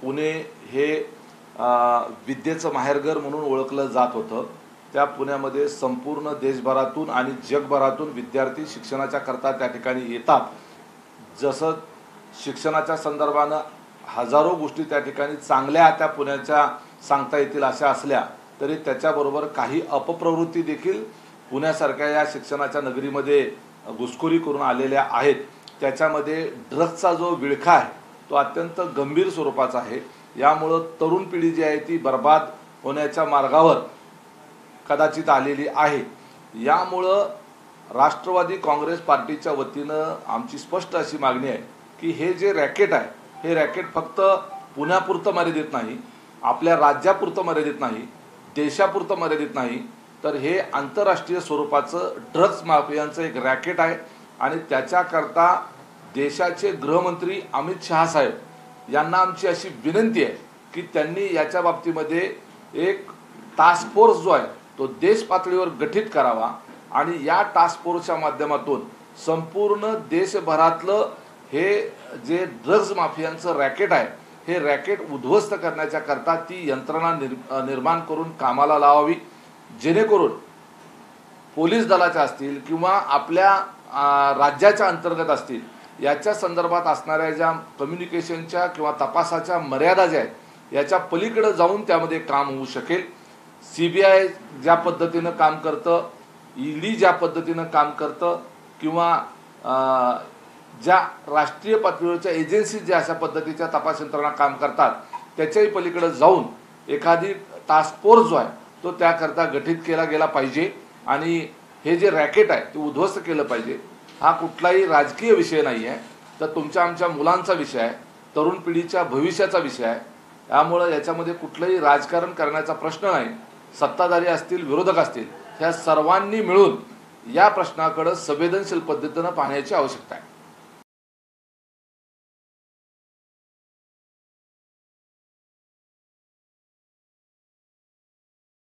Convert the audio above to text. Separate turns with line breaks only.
पुणे हे विद्येचं माहेरघर म्हणून ओळखलं जात होतं। त्या पुण्यामध्ये संपूर्ण देशभरातून आणि जगभरातून विद्यार्थी शिक्षणाच्या करता त्या ठिकाणी येतात। जसं शिक्षणाच्या संदर्भाने हजारो गोष्टी त्या ठिकाणी चांगल्या त्या पुण्याच्या सांगता येतील अशा असल्या तरी त्याच्याबरोबर काही अपप्रवृत्ती देखील पुण्यासारख्या या शिक्षणाच्या नगरीमध्ये घुसखोरी करून आलेल्या आहेत। त्याच्यामध्ये ड्रग्सचा जो विळखा आहे तो अत्यंत गंभीर स्वरूपाचा आहे। यामुळे तरुण पिढी जी आहे ती बर्बाद होण्याच्या मार्गावर कदाचित आलेली आहे। यामुळे राष्ट्रवादी काँग्रेस पार्टीच्या वतीनं आमची स्पष्ट अशी मागणी आहे की हे जे रॅकेट आहे हे रॅकेट फक्त पुण्यापुरतं मर्यादित नाही, आपल्या राज्यापुरतं मर्यादित नाही, देशापुरतं मर्यादित नाही, तर हे आंतरराष्ट्रीय स्वरूपाचं ड्रग्स माफियांचं एक रॅकेट आहे। आणि त्याच्याकरता देशाचे गृहमंत्री अमित शहा साहेब यांना आमची अशी विनंती आहे की त्यांनी याच्या बाबतीमध्ये एक टास्क फोर्स जो आहे तो देश पातळीवर गठीत करावा आणि या टास्क फोर्सच्या माध्यमातून संपूर्ण देशभरातलं हे जे ड्रग्स माफियांचं रॅकेट आहे हे रॅकेट उद्ध्वस्त करण्याच्या करता ती यंत्रणा निर्माण करून कामाला लावावी, जेणेकरून पोलीस दलाच्या असतील किंवा आपल्या राज्याच्या अंतर्गत असतील याच्या संदर्भात असणाऱ्या ज्या कम्युनिकेशनच्या किंवा तपासाच्या मर्यादा ज्या आहेत याच्या पलीकडे जाऊन त्यामध्ये काम होऊ शकेल। CBI ज्या पद्धतीनं काम करतं, ED ज्या पद्धतीनं काम करतं किंवा ज्या राष्ट्रीय पातळीवरच्या एजन्सी ज्या अशा पद्धतीच्या तपास यंत्रणा काम करतात त्याच्याही पलीकडे जाऊन एखादी टास्क फोर्स जो आहे तो त्याकरता गठीत केला गेला पाहिजे आणि हे जे रॅकेट आहे ते उद्ध्वस्त केलं पाहिजे। हा कुठलाही राजकीय विषय नाही आहे, तर तुमच्या आमच्या मुलांचा विषय आहे, तरुण पिढीच्या भविष्याचा विषय आहे। त्यामुळे याच्यामध्ये कुठलंही राजकारण करण्याचा प्रश्न नाही। सत्ताधारी असतील, विरोधक असतील, ह्या सर्वांनी मिळून या प्रश्नाकडे संवेदनशील पद्धतीने पाहण्याची आवश्यकता आहे।